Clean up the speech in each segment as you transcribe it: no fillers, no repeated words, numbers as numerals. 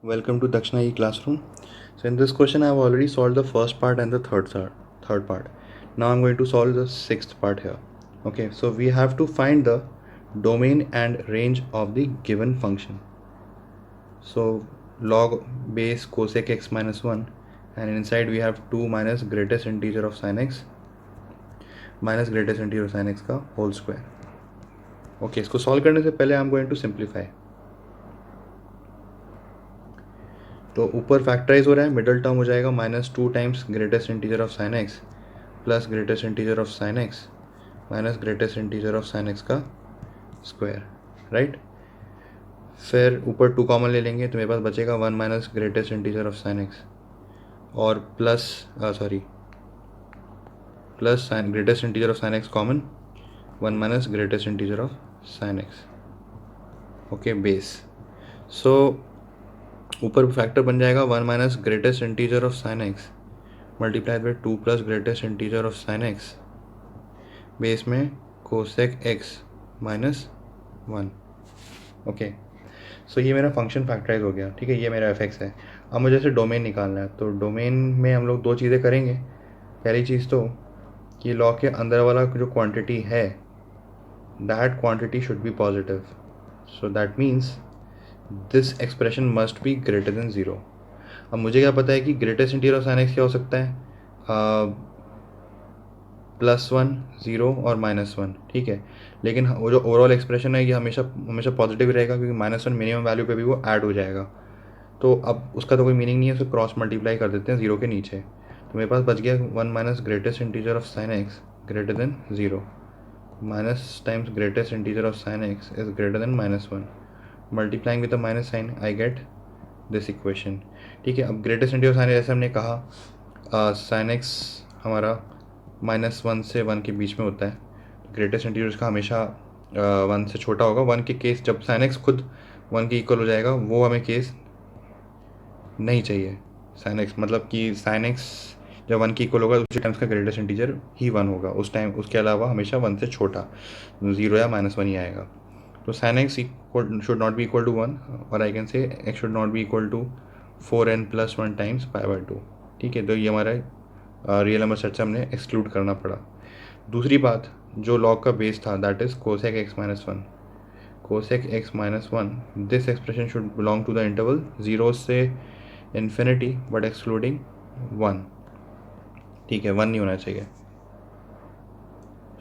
Welcome to Dakshina E classroom. So in this question I have already solved the first part and the third part. Now I'm going to solve the sixth part here. Okay, so we have to find the domain and range of the given function. So log base cosec x minus 1, and inside we have 2 minus greatest integer of sin x minus greatest integer of sin x का whole square. Okay, इसको solve करने से पहले I'm going to simplify. तो ऊपर factorise हो रहा है, मिडल टर्म हो जाएगा -2 times greatest integer of sine x plus greatest integer of sine x minus greatest integer of sine x का स्क्वायर, राइट. फिर ऊपर 2 कॉमन ले लेंगे तो मेरे पास बचेगा 1 minus greatest integer of sine x और plus sine greatest integer of sine x common 1 minus greatest integer of sine x. Okay, base. So ऊपर फैक्टर बन जाएगा 1 minus greatest integer of sine x multiplied by 2 plus greatest integer of sine x base में cosec x minus 1. Okay, so ये मेरा function factorise हो गया. ठीक है, ये मेरा एफ एक्स है. अब मुझे इसे डोमेन निकालना है. तो डोमेन में हम लोग 2 चीज़ें करेंगे. पहली चीज़ तो कि लॉ के अंदर वाला जो क्वांटिटी है that quantity should be positive. So that means this expression must be greater than 0. अब मुझे क्या पता है कि greatest integer of sine x क्या हो सकता है, +1, 0 और -1. ठीक है, लेकिन वो जो ओवरऑल एक्सप्रेशन है ये हमेशा पॉजिटिव रहेगा क्योंकि -1 मिनिमम वैल्यू पे भी वो ऐड हो जाएगा. तो अब उसका तो कोई मीनिंग नहीं है, उसको क्रॉस मल्टीप्लाई कर देते हैं 0 के नीचे. तो मेरे पास बच गया 1 minus greatest integer of sine x greater than 0 minus times greatest integer of sine x is greater than -1 multiplying with the minus sign I get this equation. ठीक है, अब greatest integer of sine x, जैसे हमने कहा sine x हमारा -1 से 1 के बीच में होता है. तो ग्रेटेस्ट इंटीजर उसका हमेशा 1 से छोटा होगा. 1 के केस जब साइन एक्स खुद 1 के इक्वल हो जाएगा वो हमें केस नहीं चाहिए. साइन एक्स मतलब कि साइन एक्स जब 1 के इक्वल होगा उसी टाइम्स का ग्रेटेस्ट इंटीजर ही 1 होगा उस टाइम. उसके अलावा हमेशा 1 से छोटा 0 या -1 ही आएगा. तो sine x should not be equal to 1 और I can say x should not be equal to 4n+1 times π/2. ठीक है, तो ये हमारा रियल नंबर सेट से हमने एक्सक्लूड करना पड़ा. दूसरी बात, जो लॉग का बेस था that is cosec x minus 1. Cosec x minus 1, this expression should belong to the interval 0 से इन्फिनिटी बट एक्सक्लूडिंग 1. ठीक है, 1 नहीं होना चाहिए.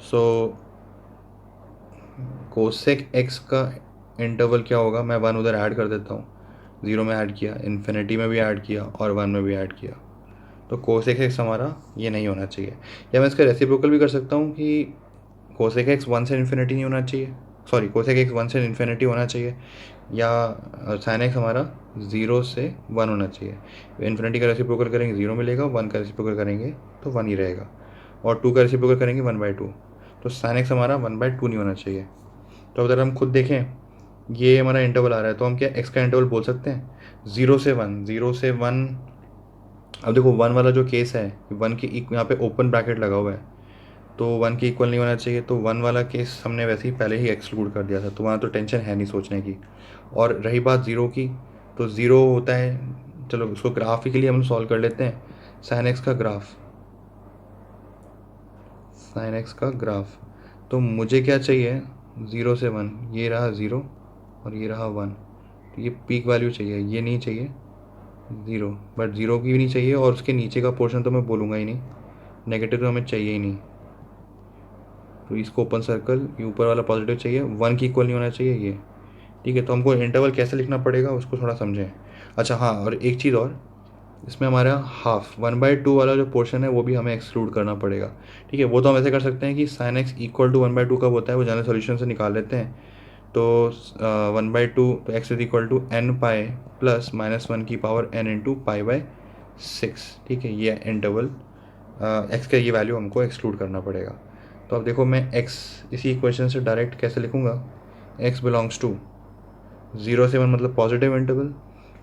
सो कोसेक एक्स का इंटरवल क्या होगा, मैं 1 उधर ऐड कर देता हूँ. 0 में ऐड किया, इन्फिनिटी में भी ऐड किया और 1 में भी ऐड किया. तो कोसेक एक्स हमारा ये नहीं होना चाहिए. या मैं इसका रेसिप्रोकल भी कर सकता हूँ कि कोसेक एक्स 1 से इन्फिनिटी नहीं होना चाहिए, सॉरी कोसेक एक्स 1 से इन्फिनिटी होना चाहिए, या साइन एक्स हमारा 0 से 1 होना चाहिए. इन्फिनिटी का रेसिप्रोकल करेंगे 0 मिलेगा, 1 का रेसिप्रोकल करेंगे तो 1 ही रहेगा, और 2 का रेसिप्रोकल करेंगे 1/2. तो साइन एक्स हमारा 1/2 नहीं होना चाहिए. तो अगर हम खुद देखें ये हमारा इंटरवल आ रहा है तो हम क्या एक्स का इंटरवल बोल सकते हैं 0 से 1. 0 से 1, अब देखो 1 वाला जो केस है 1 के यहाँ पे ओपन ब्रैकेट लगा हुआ है तो 1 के इक्वल नहीं होना चाहिए. तो 1 वाला केस हमने वैसे ही पहले ही एक्सक्लूड कर दिया था, तो वहाँ तो टेंशन है नहीं सोचने की. और रही बात 0 की, तो 0 होता है, चलो उसको ग्राफ के लिए हम सॉल्व कर लेते हैं. साइन एक्स का ग्राफ, साइन एक्स का ग्राफ, तो मुझे क्या चाहिए 0 से 1, ये रहा 0 और ये रहा 1. तो ये पीक वैल्यू चाहिए, ये नहीं चाहिए 0, बट 0 की भी नहीं चाहिए और उसके नीचे का पोर्शन तो मैं बोलूँगा ही नहीं, नेगेटिव तो हमें चाहिए ही नहीं. तो इसको ओपन सर्कल, ये ऊपर वाला पॉजिटिव चाहिए, 1 की इक्वल नहीं होना चाहिए ये. ठीक है, तो हमको इंटरवल कैसे लिखना पड़ेगा उसको थोड़ा समझें. अच्छा हाँ, और एक चीज़ और, इसमें हमारा हाफ 1/2 वाला जो पोर्शन है वो भी हमें एक्सक्लूड करना पड़ेगा. ठीक है, वो तो हम ऐसे कर सकते हैं कि साइन एक्स इक्वल टू 1/2 कब होता है वो जनरल सोल्यूशन से निकाल लेते हैं. तो 1/2, तो x is equal to n pi plus -1 की पावर n इंटू π/6. ठीक है, ये इंटरवल एक्स का ये वैल्यू हमको एक्सक्लूड करना पड़ेगा. तो अब देखो मैं एक्स इसी इक्वेशन से डायरेक्ट कैसे लिखूँगा, एक्स बिलोंग्स टू 0 से 1 मतलब पॉजिटिव इंटरवल.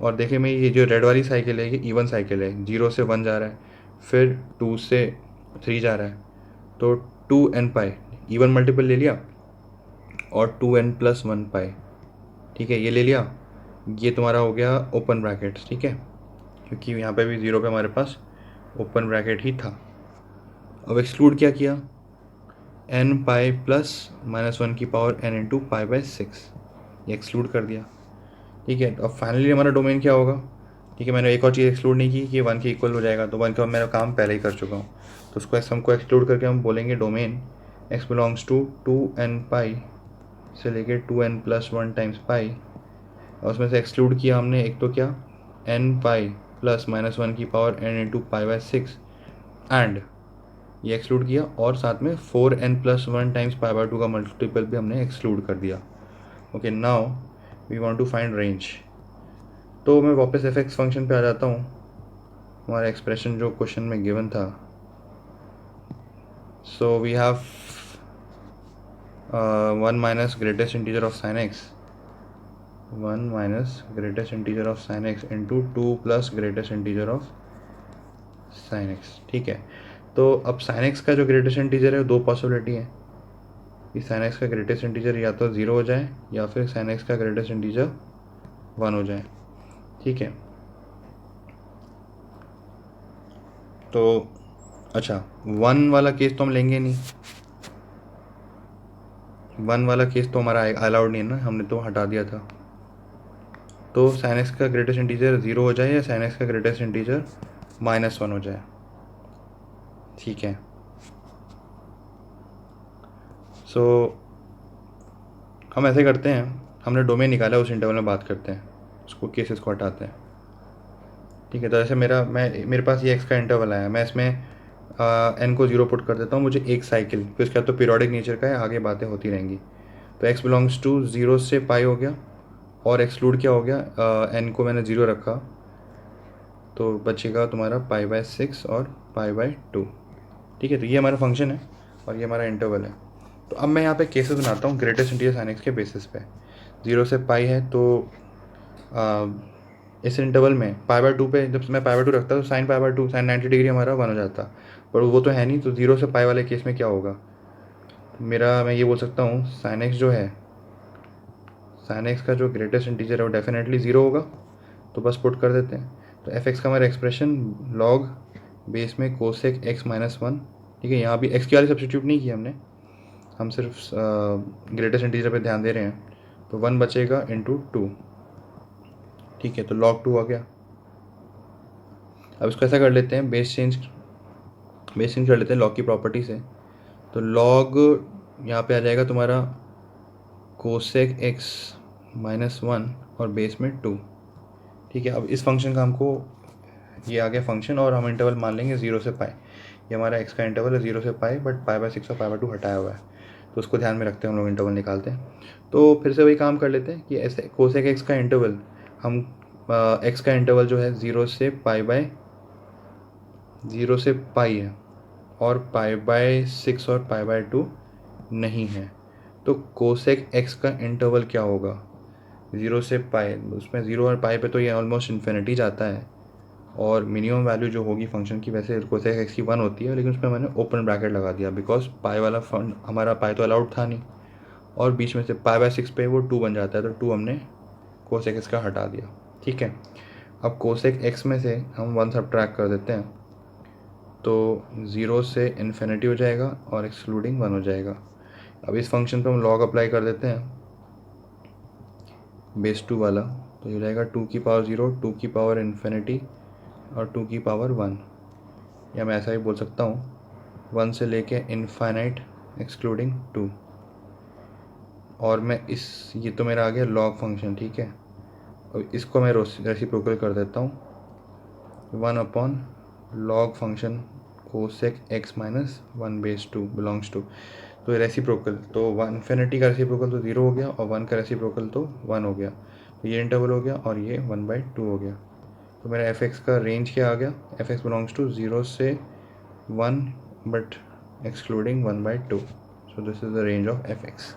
और देखिए मैं ये जो रेड वाली साइकिल है ये इवन साइकिल है, 0 से 1 जा रहा है, फिर 2 से 3 जा रहा है. तो 2n पाई इवन मल्टीपल ले लिया और 2n+1 पाई. ठीक है, ये ले लिया. ये तुम्हारा हो गया ओपन ब्रैकेट, ठीक है, क्योंकि यहाँ पे भी 0 पे हमारे पास ओपन ब्रैकेट ही था। अब एक्सक्लूड क्या किया, n पाई प्लस -1 की power n into pi by 6, ये एक्सक्लूड कर दिया, ठीक है। अब फाइनली हमारा डोमेन क्या होगा, ठीक है। मैंने एक और चीज़ एक्सक्लूड नहीं की कि 1 के इक्वल हो जाएगा, तो 1 का मेरा काम पहले ही कर चुका हूँ। तो उसको हमको एक्सक्लूड करके हम बोलेंगे domain x belongs to 2n pi से लेके 2n प्लस 1 टाइम्स पाई, और उसमें से एक्सक्लूड किया हमने एक तो क्या, n पाई प्लस -1 की power n into pi by 6, and ये एक्सक्लूड किया, और साथ में 4n plus 1 times pi by 2 का मल्टीपल भी हमने एक्सक्लूड कर दिया। Okay, now we want to find range. तो मैं वापस एफ एक्स फंक्शन पे आ जाता हूँ, हमारा एक्सप्रेशन जो क्वेश्चन में गिवन था। So we have 1 minus greatest integer of sine x, 1 minus greatest integer of sine x into 2 plus greatest integer of sine x, ठीक है। तो अब साइन एक्स का जो ग्रेटेस्ट इंटीजर है, दो पॉसिबिलिटी है कि साइन एक्स का ग्रेटेस्ट इंटीजर या तो 0 हो जाए या फिर साइन एक्स का ग्रेटेस्ट इंटीजर 1 हो जाए, ठीक है। तो अच्छा, 1 वाला केस तो हम लेंगे नहीं, 1 वाला केस तो हमारा अलाउड नहीं है ना, हमने तो हटा दिया था। तो साइन एक्स का ग्रेटेस्ट इंटीजर 0 हो जाए या साइन एक्स का ग्रेटेस्ट इंटीजर -1 हो जाए, ठीक है। सो हम ऐसे करते हैं, हमने डोमेन निकाला, उस इंटरवल में बात करते हैं, उसको केसेस को हटाते हैं, ठीक है। तो ऐसे मेरे पास ये एक्स का इंटरवल आया, मैं इसमें एन को 0 पुट कर देता हूँ, मुझे एक साइकिल, फिर उसके बाद तो पीरियोडिक नेचर का है, आगे बातें होती रहेंगी। तो एक्स बिलोंग्स टू 0 से पाई हो गया, और एक्सक्लूड क्या हो गया, एन को मैंने 0 रखा, तो बचेगा तुम्हारा पाई बाय 6 और पाई बाय 2, ठीक है। तो ये हमारा फंक्शन है और ये हमारा इंटरवल है। तो अब मैं यहाँ पे केसेस बनाता हूँ ग्रेटेस्ट इंटीजर साइन एक्स के बेसिस पे। 0 से पाई है, तो इस इंटरवल में पाई बाय 2 पे जब मैं पाई बाय 2 रखता तो sine pi by 2 sine 90 degree हमारा 1 हो जाता, पर वो तो है नहीं। तो 0 से पाई वाले केस में क्या होगा, मैं ये बोल सकता हूँ साइन एक्स जो है, साइन एक्स का जो ग्रेटेस्ट इंटीजर है वो डेफिनेटली 0 होगा, तो बस पुट कर देते हैं। तो एफ एक्स का हमारा एक्सप्रेशन लॉग बेस में कोसेक एक्स -1, ठीक है। यहाँ भी एक्स की वाली सब्सटीट्यूट नहीं किया हमने, हम सिर्फ ग्रेटेस्ट इंटीजर पे ध्यान दे रहे हैं। तो 1 बचेगा इंटू 2, ठीक है। तो log 2 आ गया। अब इसको ऐसा कर लेते हैं, बेस चेंज कर लेते हैं लॉग की प्रॉपर्टी से। तो लॉग यहाँ पे आ जाएगा तुम्हारा कोसेक एक्स -1 और बेस में 2, ठीक है। अब इस फंक्शन का हमको, ये आ गया फंक्शन, और हम इंटरवल मान लेंगे 0 से पाई। ये हमारा एक्स का इंटरवल है 0 से पाई, बट पाई बाय 6 और पाई बाय 2 हटाया हुआ है, तो उसको ध्यान में रखते हैं हम लोग इंटरवल निकालते हैं। तो फिर से वही काम कर लेते हैं कि ऐसे कोसेक एक्स का इंटरवल, हम एक्स का इंटरवल जो है 0 से पाई है, और पाई बाय 6 और पाई बाय 2 नहीं है। तो कोसेक एक्स का इंटरवल क्या होगा, 0 से पाई, उसमें 0 और पाई पे तो ये ऑलमोस्ट इन्फिनिटी जाता है, और मिनिमम वैल्यू जो होगी फंक्शन की, वैसे कोसेक एक्स की 1 होती है, लेकिन उसमें मैंने ओपन ब्रैकेट लगा दिया, बिकॉज पाई वाला फंड हमारा पाई तो अलाउड था नहीं, और बीच में से पाई बाय 6 पे वो 2 बन जाता है, तो 2 हमने कोसेक एक्स का हटा दिया, ठीक है। अब कोसेक एक्स में से हम 1 सब्ट्रैक्ट कर देते हैं, तो 0 से इन्फिनिटी हो जाएगा और एक्सक्लूडिंग 1 हो जाएगा। अब इस फंक्शन पे हम लॉग अप्लाई कर देते हैं बेस 2 वाला, तो ये हो जाएगा 2 की पावर 0, 2 की पावर इन्फिनिटी और 2 की पावर 1, या मैं ऐसा ही बोल सकता हूँ 1 से लेके इनफाइनाइट एक्सक्लूडिंग 2। और मैं ये तो मेरा आ गया लॉग फंक्शन, ठीक है। और इसको मैं रेसिप्रोकल कर देता हूँ 1 upon log function cosec x -1 base 2 belongs to, तो रेसिप्रोकल, तो 1 इन्फिनिटी का रेसिप्रोकल तो 0 हो गया, और 1 का रेसिप्रोकल तो 1 हो गया, तो ये इंटरवल हो गया, और ये 1/2 हो गया। तो मेरा एफ एक्स का रेंज क्या आ गया, एफ एक्स बिलोंग्स टू 0 से 1 but excluding 1/2, so this is the range of fx.